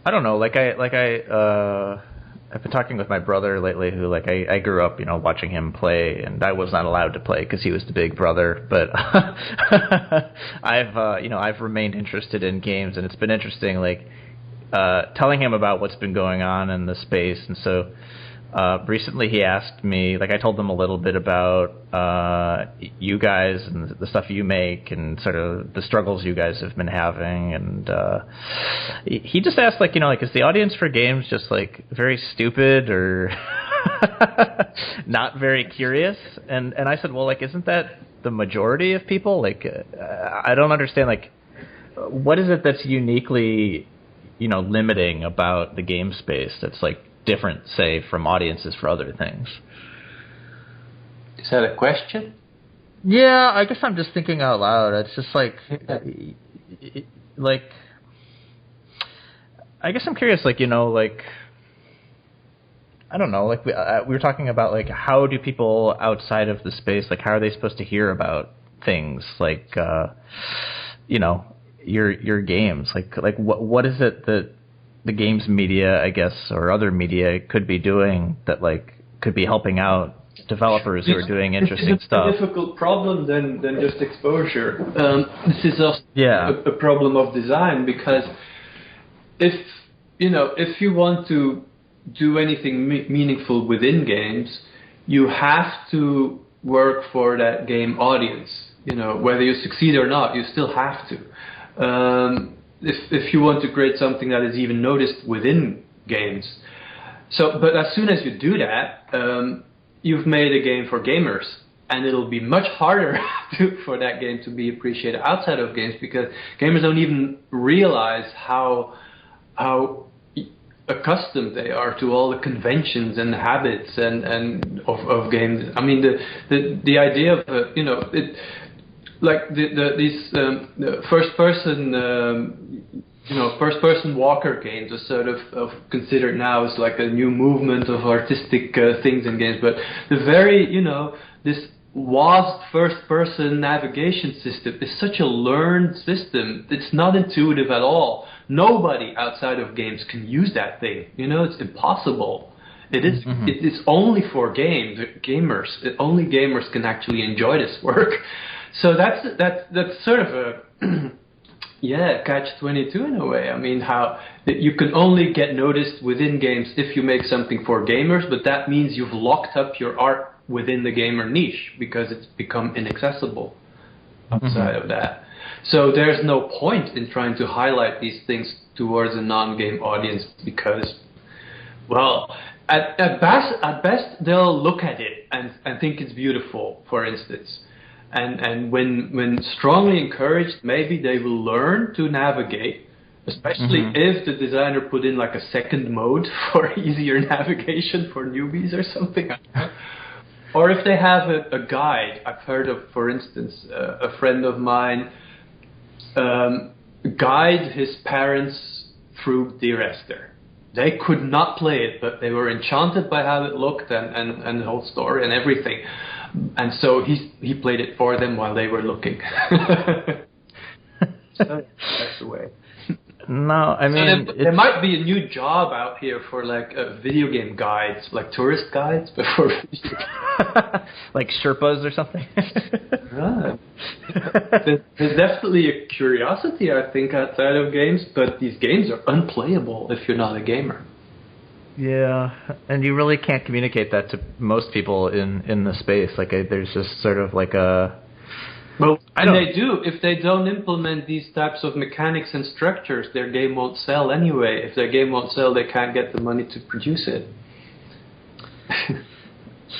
I don't know. I've been talking with my brother lately, who I grew up, watching him play, and I was not allowed to play because he was the big brother. But I've remained interested in games, and it's been interesting, telling him about what's been going on in the space. And so recently he asked me, I told him a little bit about you guys and the stuff you make and sort of the struggles you guys have been having. And he just asked, is the audience for games just very stupid or not very curious? And I said, well, isn't that the majority of people? I don't understand, what is it that's uniquely, limiting about the game space that's different, say, from audiences for other things? Is that a question? Yeah, I guess I'm just thinking out loud. It's just I guess I'm curious, I don't know, we were talking about, how do people outside of the space, how are they supposed to hear about things, your games? What is it that the games media, I guess, or other media could be doing that could be helping out developers who are doing interesting stuff? It's a difficult problem than just exposure. This is also a problem of design, because if you want to do anything meaningful within games, you have to work for that game audience. Whether you succeed or not, you still have to. If you want to create something that is even noticed within games. But as soon as you do that, you've made a game for gamers, and it'll be much harder for that game to be appreciated outside of games, because gamers don't even realize how accustomed they are to all the conventions and habits and of games. I mean, the idea of these first person walker games are sort of considered now as a new movement of artistic things in games. But the very this WASD first person navigation system is such a learned system. It's not intuitive at all. Nobody outside of games can use that thing. It's impossible. It is. Mm-hmm. It's only for gamers. Only gamers can actually enjoy this work. So that's sort of a catch-22 in a way. I mean, how you can only get noticed within games if you make something for gamers, but that means you've locked up your art within the gamer niche because it's become inaccessible outside of that. So there's no point in trying to highlight these things towards a non-game audience, because, well, at best they'll look at it and think it's beautiful, for instance. And when strongly encouraged, maybe they will learn to navigate, especially if the designer put in a second mode for easier navigation for newbies or something. Or if they have a guide. I've heard of, for instance, a friend of mine guide his parents through Dear Esther. They could not play it, but they were enchanted by how it looked and the whole story and everything. And so he played it for them while they were looking. So that's the way. No, I mean... So there might be a new job out here for video game guides, tourist guides, but for video like Sherpas or something? Right. There's definitely a curiosity, I think, outside of games, but these games are unplayable if you're not a gamer. Yeah, and you really can't communicate that to most people in the space. There's just sort of a... Well, and they do. If they don't implement these types of mechanics and structures, their game won't sell anyway. If their game won't sell, they can't get the money to produce it.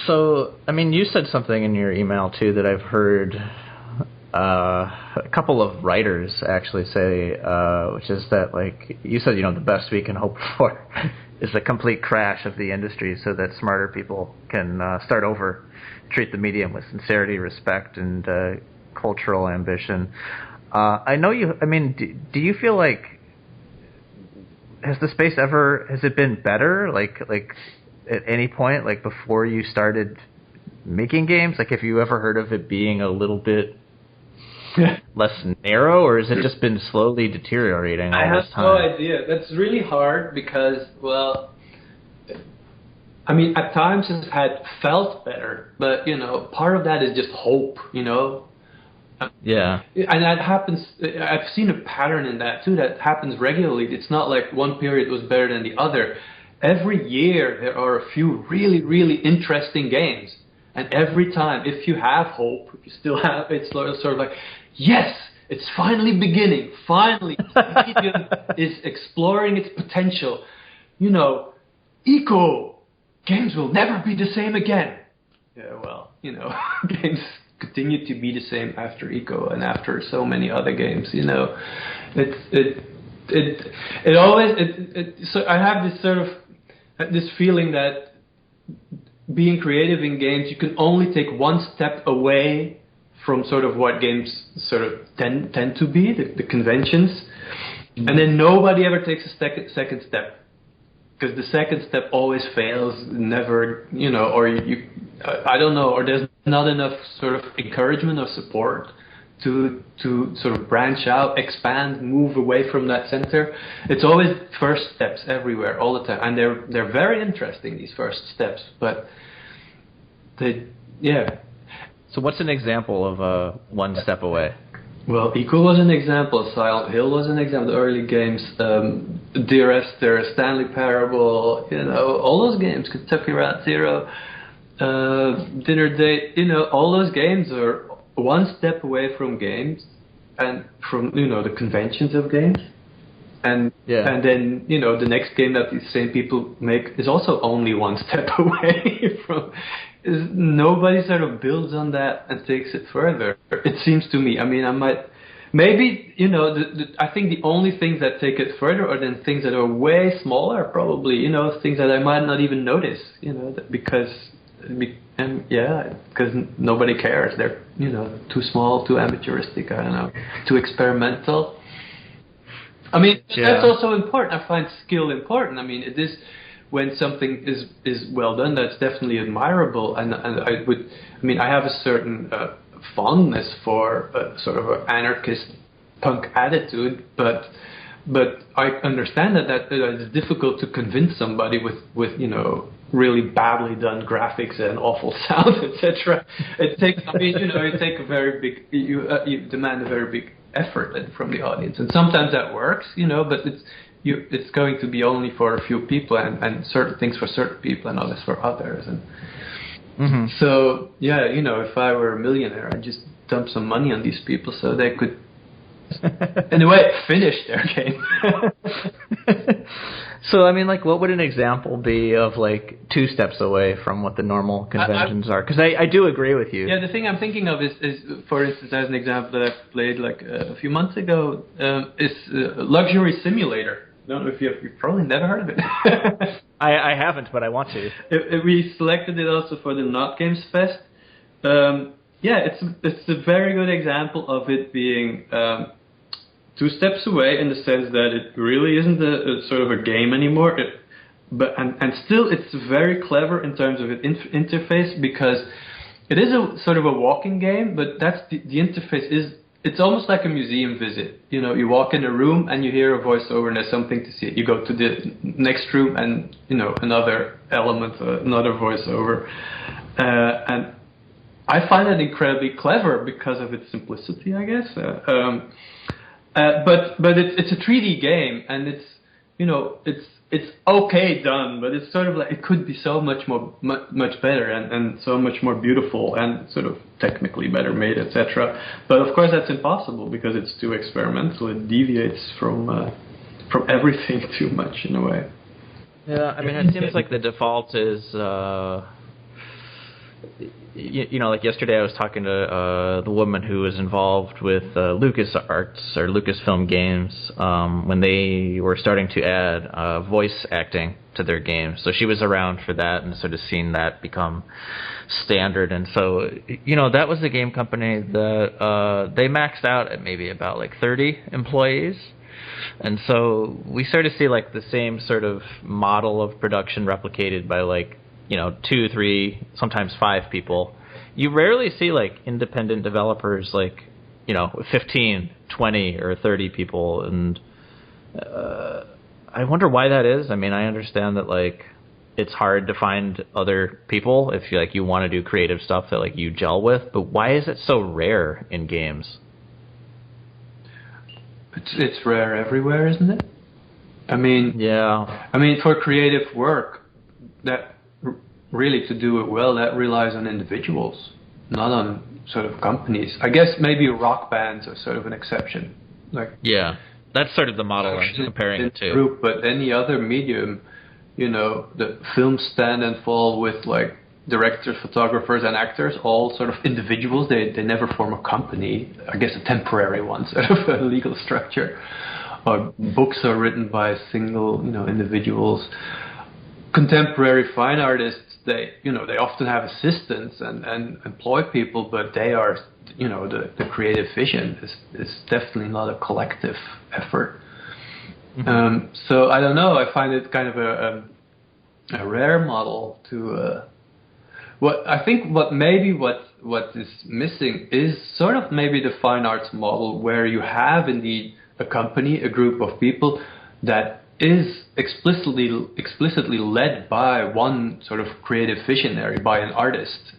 So, I mean, you said something in your email, too, that I've heard a couple of writers actually say, which is that, you said, the best we can hope for is a complete crash of the industry so that smarter people can start over, treat the medium with sincerity, respect, and cultural ambition. I know you, I mean, do you feel has the space has it been better, at any point, before you started making games? Have you ever heard of it being a little bit less narrow, or has it just been slowly deteriorating all this time? I have no idea. That's really hard because, well, I mean, at times it's had felt better, but, you know, part of that is just hope, you know? Yeah. And that happens, I've seen a pattern in that too, that happens regularly. It's not like one period was better than the other. Every year there are a few really, really interesting games. And every time, if you have hope, if you still have, it's sort of like, yes, it's finally beginning. Finally, the medium is exploring its potential. You know, eco, games will never be the same again. Yeah, well, you know, games continue to be the same after eco and after so many other games. You know, so I have this sort of this feeling that being creative in games, you can only take one step away from sort of what games sort of tend to be, the conventions, and then nobody ever takes a second step, because the second step always fails, never, you know, or I don't know, or there's not enough sort of encouragement or support to sort of branch out, expand, move away from that center. It's always first steps everywhere, all the time, and they're very interesting, these first steps, but yeah. So what's an example of one step away? Well, Eco was an example, Silent Hill was an example, the early games, Dear Esther, Stanley Parable, you know, all those games, Kentucky Route Zero, Dinner Date, you know, all those games are one step away from games and from, you know, the conventions of games. And then, you know, the next game that these same people make is also only one step away from. Nobody sort of builds on that and takes it further. It seems to me. I mean, maybe, you know, I think the only things that take it further are then things that are way smaller, probably, you know, things that I might not even notice, you know, because nobody cares. They're, you know, too small, too amateuristic, I don't know, too experimental. I mean, that's also important. I find skill important. I mean, it is, when something is well done, that's definitely admirable. And I have a certain fondness for sort of an anarchist punk attitude, but I understand that it's difficult to convince somebody with, you know, really badly done graphics and awful sound, etc. It takes, I mean, you know, you demand a very big effort from the audience, and sometimes that works, you know, but it's going to be only for a few people, and certain things for certain people and others for others, and so yeah, you know, if I were a millionaire, I'd just dump some money on these people so they could in a way finish their game. So, I mean, like, what would an example be of, like, 2 steps away from what the normal conventions are? Because I do agree with you. Yeah, the thing I'm thinking of is, for instance, as an example that I've played, like, a few months ago, is Luxury Simulator. I don't know if you've probably never heard of it. I haven't, but I want to. We selected it also for the Not Games Fest. It's a very good example of it being 2 steps away, in the sense that it really isn't a sort of a game anymore. But still, it's very clever in terms of its interface, because it is a sort of a walking game, but that's the interface is. It's almost like a museum visit. You know, you walk in a room and you hear a voiceover and there's something to see. You go to the next room and, you know, another element, another voiceover. And I find it incredibly clever because of its simplicity, I guess. But it's a 3D game, and it's, you know, it's okay done, but it's sort of like, it could be so much better and so much more beautiful and sort of technically better made, etc. But of course that's impossible because it's too experimental. It deviates from everything too much in a way. Yeah, I mean, it seems like the default is, you know, like yesterday I was talking to the woman who was involved with LucasArts or Lucasfilm Games when they were starting to add voice acting to their games. So she was around for that and sort of seen that become standard. And so, you know, that was the game company that they maxed out at maybe about like 30 employees. And so we sort of see like the same sort of model of production replicated by like, you know, 2, 3, sometimes 5 people. You rarely see like independent developers like 15, 20, or 30 people, and I wonder why that is. I mean, I understand that like it's hard to find other people if you want to do creative stuff that like you gel with, but why is it so rare in games? It's rare everywhere, isn't it? I mean, yeah. I mean, for creative work, that really to do it well, that relies on individuals, not on sort of companies. I guess maybe rock bands are sort of an exception. Like, yeah, that's sort of the model I'm comparing it to. Group, but any other medium, the films stand and fall with like directors, photographers, and actors, all sort of individuals. They never form a company. I guess a temporary one, sort of a legal structure. Or books are written by single, individuals. Contemporary fine artists, they often have assistants and employ people, but they are, the creative vision is definitely not a collective effort. Mm-hmm. So I don't know. I find it kind of a rare model to. What is missing is sort of maybe the fine arts model where you have indeed a company, a group of people that is explicitly led by one sort of creative visionary, by an artist.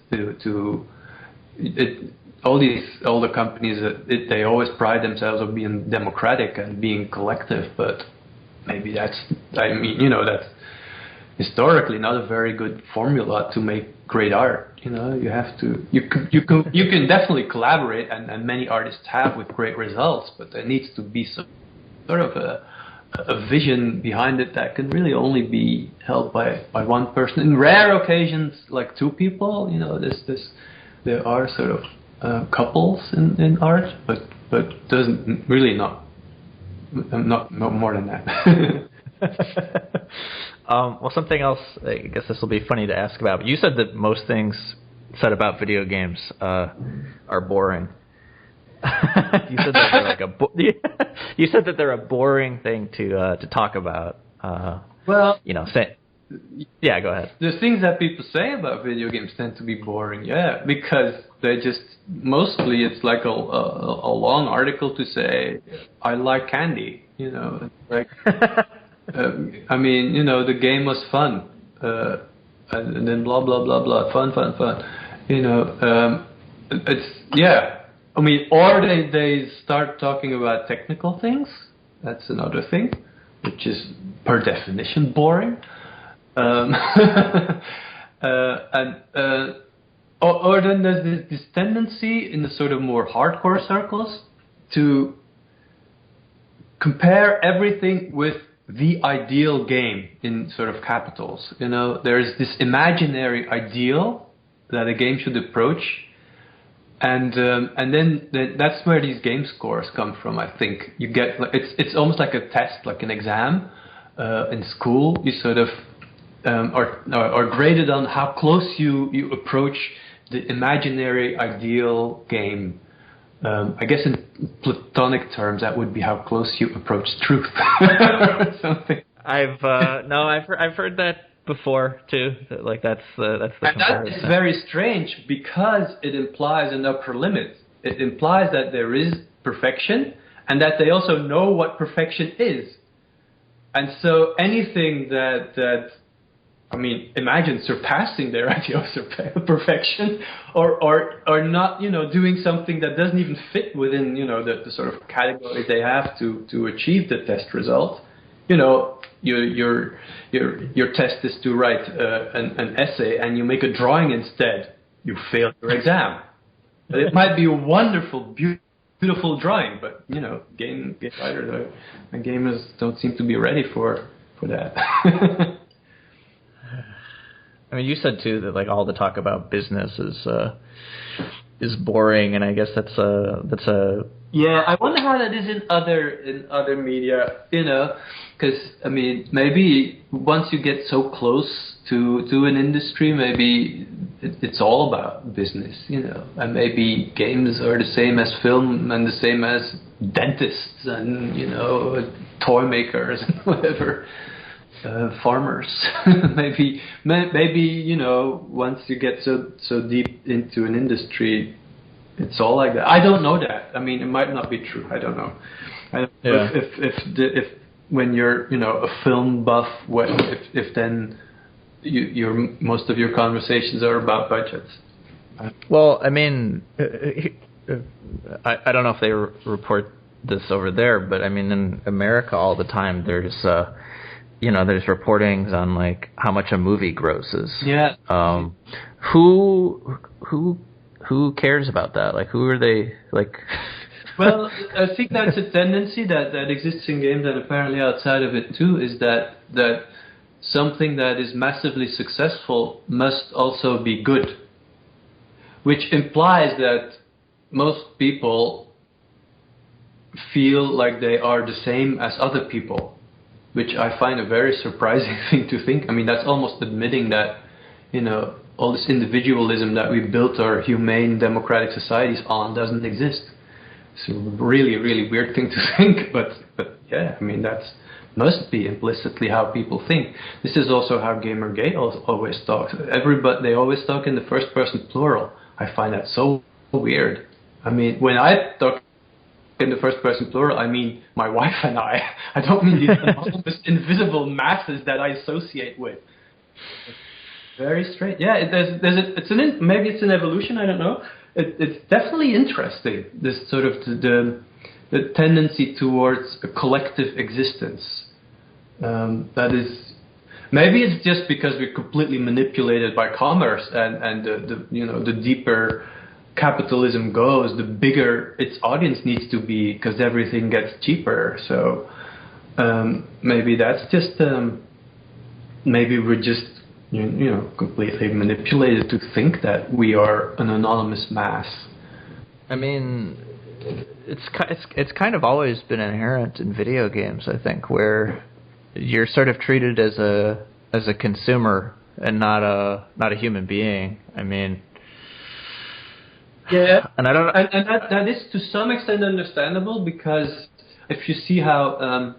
All the companies, they always pride themselves on being democratic and being collective, but maybe that's historically not a very good formula to make great art. You have to, you can definitely collaborate, and many artists have with great results, but there needs to be some sort of a vision behind it that can really only be held by one person. In rare occasions, like two people, there are sort of couples in art, but doesn't really not more than that. Well, something else, I guess this will be funny to ask about, but you said that most things said about video games are boring. You said that they're you said that they're a boring thing to talk about. Well, yeah, go ahead. The things that people say about video games tend to be boring, because they just mostly it's like a long article to say I like candy, like. I mean, the game was fun, and then blah blah blah blah, fun. I mean, or they start talking about technical things. That's another thing, which is per definition boring. Or then there's this tendency in the sort of more hardcore circles to compare everything with the ideal game in sort of capitals. There's this imaginary ideal that a game should approach, and then that's where these game scores come from. I think you get it's almost like a test, like an exam in school. You sort of are graded on how close you approach the imaginary ideal game. I guess in platonic terms, that would be how close you approach truth, or something. I've heard that before too. Like that's the and that is very strange because it implies an upper limit. It implies that there is perfection and that they also know what perfection is. And so anything that imagine surpassing their idea of perfection, or not, doing something that doesn't even fit within, the sort of category they have to achieve the test result. Your test is to write an essay, and you make a drawing instead. You failed your exam. But it might be a wonderful, beautiful drawing, but game writers and gamers don't seem to be ready for that. I mean, you said too that like all the talk about business is boring, and I guess that's a yeah. I wonder how that is in other media, because maybe once you get so close to an industry, maybe it's all about business, and maybe games are the same as film and the same as dentists and toy makers and whatever. Farmers, maybe once you get so deep into an industry, it's all like that. I don't know that. I mean, it might not be true. I don't know. I don't know if when you're a film buff, if then your most of your conversations are about budgets. Well, I mean, I don't know if they report this over there, but I mean, in America all the time there's there's reportings on like how much a movie grosses. Yeah. Who cares about that? Like, who are they like? Well, I think that's a tendency that exists in games and apparently outside of it too, is that something that is massively successful must also be good, which implies that most people feel like they are the same as other people, which I find a very surprising thing to think. I mean, that's almost admitting that, all this individualism that we built our humane democratic societies on doesn't exist. It's a really, really weird thing to think, but yeah, I mean, that must be implicitly how people think. This is also how Gamergate always talks. They always talk in the first person plural. I find that so weird. I mean, when I talk in the first person plural, I mean my wife and I. I don't mean these anonymous invisible masses that I associate with. Very strange. Yeah, maybe it's an evolution. I don't know. It's definitely interesting. This sort of the tendency towards a collective existence. That is, maybe it's just because we're completely manipulated by commerce, and the deeper capitalism goes, the bigger its audience needs to be because everything gets cheaper. So maybe that's just maybe we're just completely manipulated to think that we are an anonymous mass. I mean, it's kind of always been inherent in video games, I think, where you're sort of treated as a consumer and not a human being. I mean, yeah, and I don't, and that is to some extent understandable, because if you see how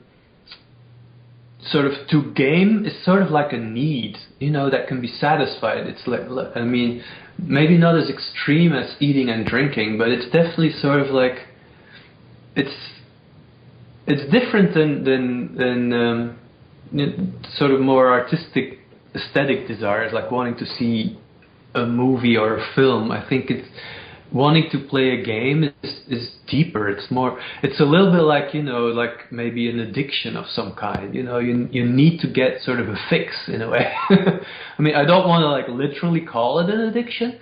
sort of to game is sort of like a need, that can be satisfied. It's like, I mean, maybe not as extreme as eating and drinking, but it's definitely sort of like it's different than sort of more artistic, aesthetic desires, like wanting to see a movie or a film. I think it's wanting to play a game is deeper. It's a little bit like, like maybe an addiction of some kind. You need to get sort of a fix in a way. I mean, I don't want to like literally call it an addiction,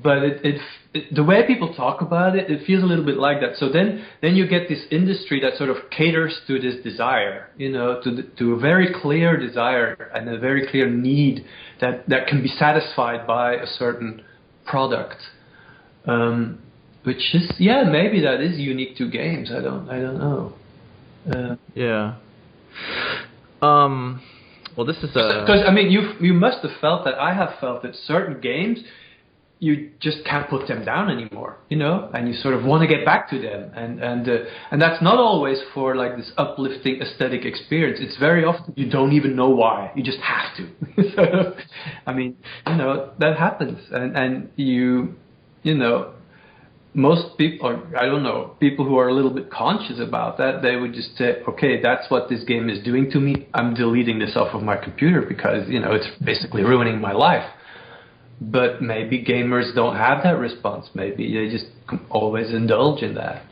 but the way people talk about it, it feels a little bit like that. So then you get this industry that sort of caters to this desire, to a very clear desire and a very clear need that can be satisfied by a certain product, which is, maybe that is unique to games. I don't know. Yeah. Well, this is because I mean, you must have felt that. I have felt that certain games, you just can't put them down anymore, and you sort of want to get back to them, and that's not always for like this uplifting aesthetic experience. It's very often you don't even know why, you just have to. So, I mean, that happens, and most people, or I don't know, people who are a little bit conscious about that, they would just say, okay, that's what this game is doing to me. I'm deleting this off of my computer because it's basically ruining my life. But maybe gamers don't have that response. Maybe they just always indulge in that.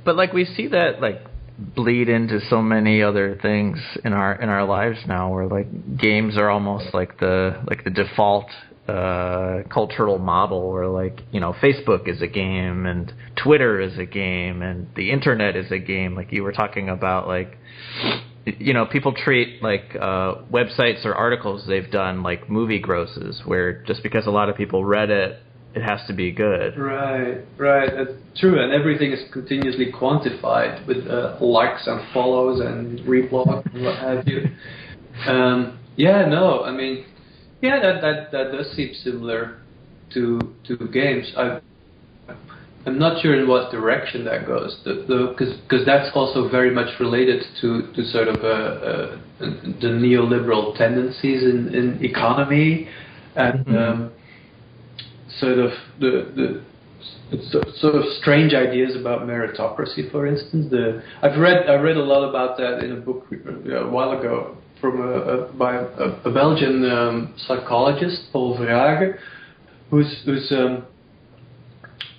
But like we see that like bleed into so many other things in our lives now, where like games are almost like the default cultural model, where like Facebook is a game and Twitter is a game and the internet is a game. Like you were talking about, like people treat like websites or articles they've done like movie grosses, where just because a lot of people read it, it has to be good. Right, that's true, and everything is continuously quantified with likes and follows and reblogs and what have you. I mean, that does seem similar to games. I'm not sure in what direction that goes, because that's also very much related to sort of the neoliberal tendencies in economy, and sort of sort of strange ideas about meritocracy, for instance. I read a lot about that in a book a while ago from by a Belgian psychologist, Paul Verhagen, who's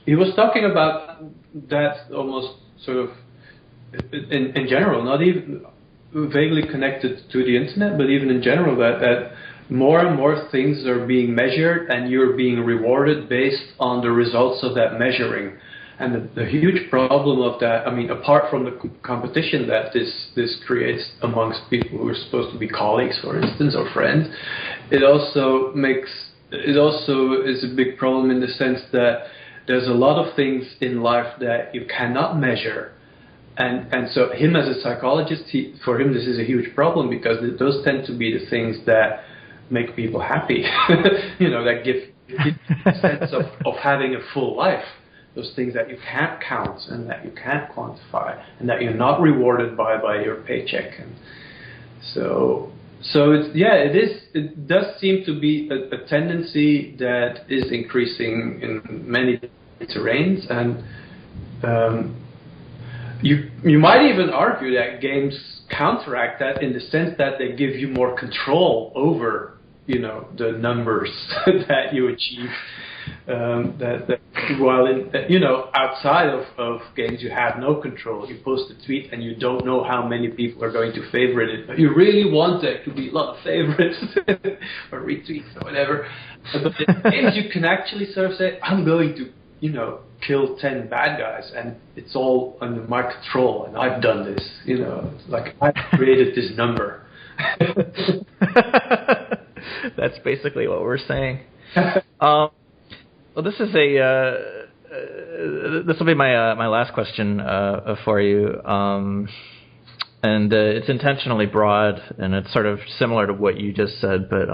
he was talking about that almost sort of in general, not even vaguely connected to the internet, but even in general, that more and more things are being measured and you're being rewarded based on the results of that measuring. And the huge problem of that, I mean, apart from the competition that this creates amongst people who are supposed to be colleagues, for instance, or friends, it also is a big problem in the sense that there's a lot of things in life that you cannot measure. And so him as a psychologist, for him this is a huge problem because those tend to be the things that make people happy, that give a sense of having a full life. Those things that you can't count and that you can't quantify and that you're not rewarded by your paycheck. And so it does seem to be a tendency that is increasing in many terrains, and you might even argue that games counteract that in the sense that they give you more control over the numbers that you achieve. While outside of games you have no control. You post a tweet and you don't know how many people are going to favorite it, but you really want there to be a lot of favorites or retweets or whatever. But in games you can actually sort of say, I'm going to kill 10 bad guys and it's all under my control and I've done this. Like I've created this number. That's basically what we're saying. Well, this is this will be my last question for you, and it's intentionally broad, and it's sort of similar to what you just said. But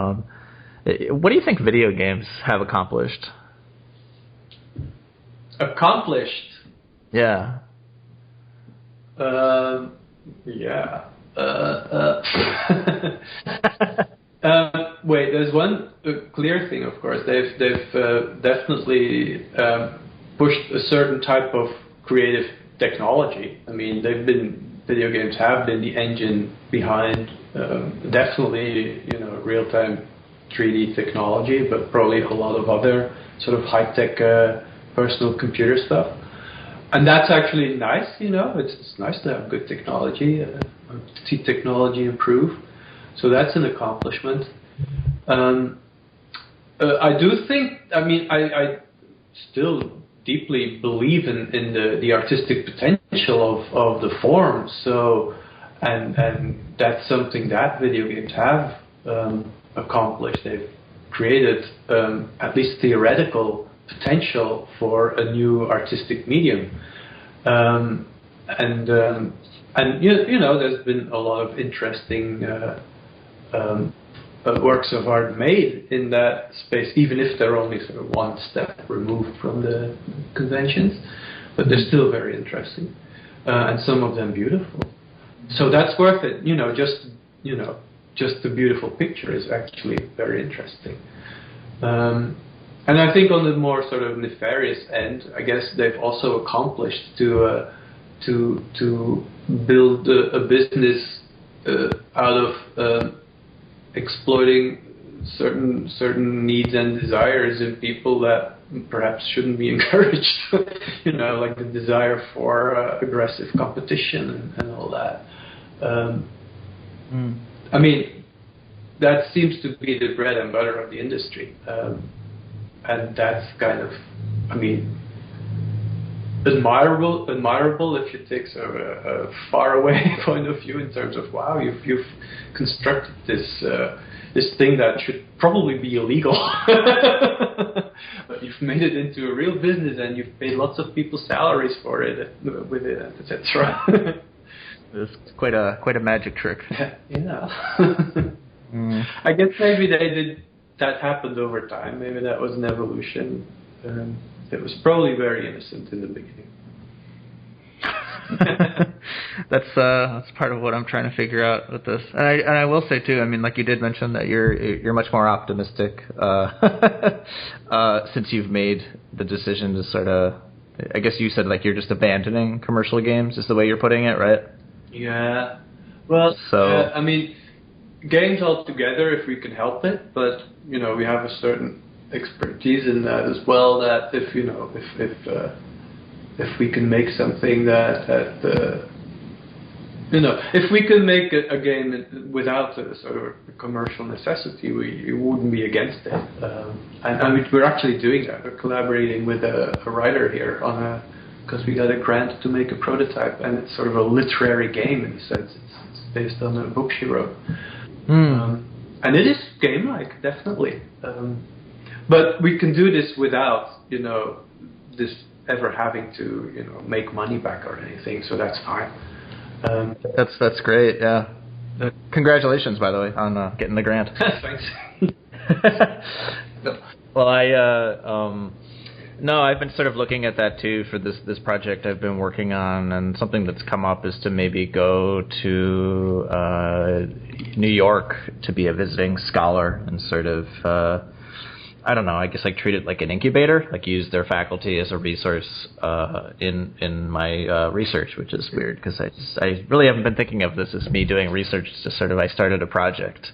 what do you think video games have accomplished? Accomplished? Yeah. Yeah. Wait, there's one clear thing, of course. They've definitely pushed a certain type of creative technology. I mean, video games have been the engine behind definitely, real-time 3D technology, but probably a lot of other sort of high-tech personal computer stuff. And that's actually nice, it's nice to have good technology, see technology improve. So that's an accomplishment. I do think, I still deeply believe in the artistic potential of the form. So, and that's something that video games have accomplished. They've created at least theoretical potential for a new artistic medium. And there's been a lot of interesting works of art made in that space, even if they're only sort of one step removed from the conventions, but they're still very interesting, and some of them beautiful. So that's worth it. Just the beautiful picture is actually very interesting. And I think on the more sort of nefarious end, I guess they've also accomplished to build a business out of exploiting certain needs and desires in people that perhaps shouldn't be encouraged. Like the desire for aggressive competition and all that. I mean, that seems to be the bread and butter of the industry. And that's kind of, admirable if you take sort of a far away point of view in terms of, wow, you've constructed this thing that should probably be illegal, but you've made it into a real business and you've paid lots of people salaries for it with it, etc. It's quite a magic trick. Yeah. I guess maybe that happened over time. Maybe that was an evolution. It was probably very innocent in the beginning. That's part of what I'm trying to figure out with this. And I will say too, I mean, like you did mention that you're much more optimistic since you've made the decision to sort of, I guess you said like you're just abandoning commercial games is the way you're putting it, right? Yeah. Well, so I mean, games altogether, if we can help it, but we have a certain expertise in that as well. That if we can make something if we can make a game without a sort of a commercial necessity, we wouldn't be against it. And we're actually doing that. We're collaborating with a writer here because we got a grant to make a prototype, and it's sort of a literary game in a sense. It's based on a book she wrote. And it is game-like, definitely. But we can do this without, this ever having to, make money back or anything. So that's fine. That's great. Yeah. Congratulations, by the way, on getting the grant. Thanks. Well, no, I've been sort of looking at that too for this project I've been working on, and something that's come up is to maybe go to New York to be a visiting scholar and sort of, I don't know, I guess like treat it like an incubator, like use their faculty as a resource in my research, which is weird because I really haven't been thinking of this as me doing research. It's just sort of I started a project.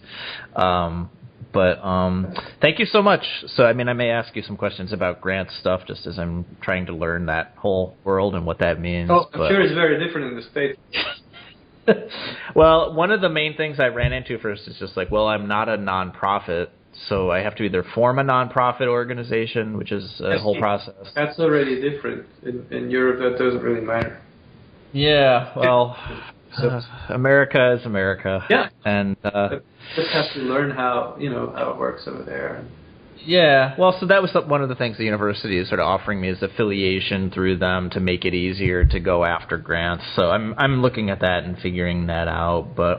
But thank you so much. So, I mean, I may ask you some questions about grant stuff just as I'm trying to learn that whole world and what that means. Oh, I'm sure it's very different in the States. Well, one of the main things I ran into first is just like, well, I'm not a nonprofit, so I have to either form a nonprofit organization, which is a whole process. That's already different. In Europe, that doesn't really matter. Yeah, well... America is America. Yeah, and just have to learn how how it works over there. Yeah, well, so that was one of the things the university is sort of offering me is affiliation through them to make it easier to go after grants. So I'm looking at that and figuring that out. But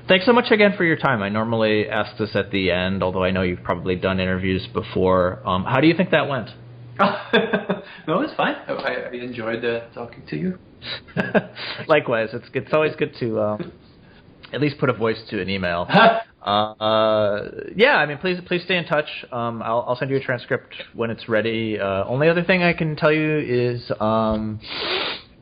thanks so much again for your time. I normally ask this at the end, although I know you've probably done interviews before. How do you think that went? No, it's fine. I enjoyed talking to you. Likewise, it's always good to at least put a voice to an email. Yeah, I mean, please stay in touch. I'll send you a transcript when it's ready. Only other thing I can tell you is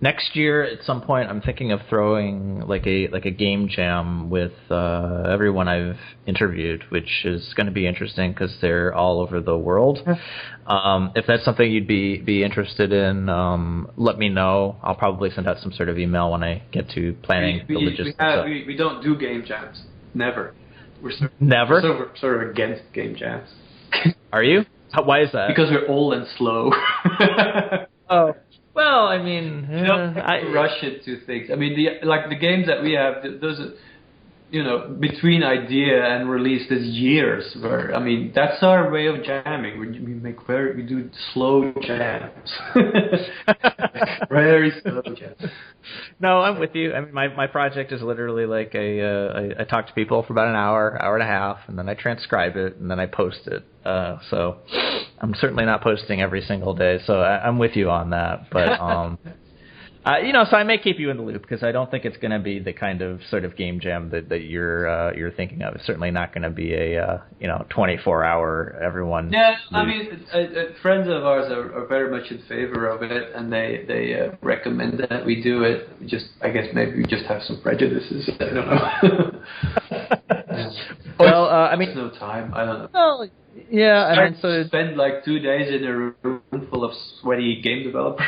next year at some point I'm thinking of throwing like a game jam with everyone I've interviewed, which is going to be interesting because they're all over the world. If that's something you'd be interested in, let me know. I'll probably send out some sort of email when I get to planning the logistics. We don't do game jams. Never. We're sort of against game jams. Are you? Why is that? Because we're old and slow. Oh. Well, I mean, you don't have to rush into things. I mean, the games that we have, those are, between idea and release, there's years. Where I mean, that's our way of jamming. We do slow jams, very slow jams. No, I'm with you. I mean, my project is literally like I talk to people for about an hour and a half, and then I transcribe it, and then I post it. So I'm certainly not posting every single day. So I'm with you on that. But so I may keep you in the loop because I don't think it's going to be the kind of sort of game jam that you're thinking of. It's certainly not going to be a 24-hour everyone. Yeah, I mean, friends of ours are very much in favor of it, and they recommend that we do it. I guess maybe we just have some prejudices. I don't know. Well, I mean, there's no time. I don't know. Well, yeah, I mean, so spend like 2 days in a room full of sweaty game developers.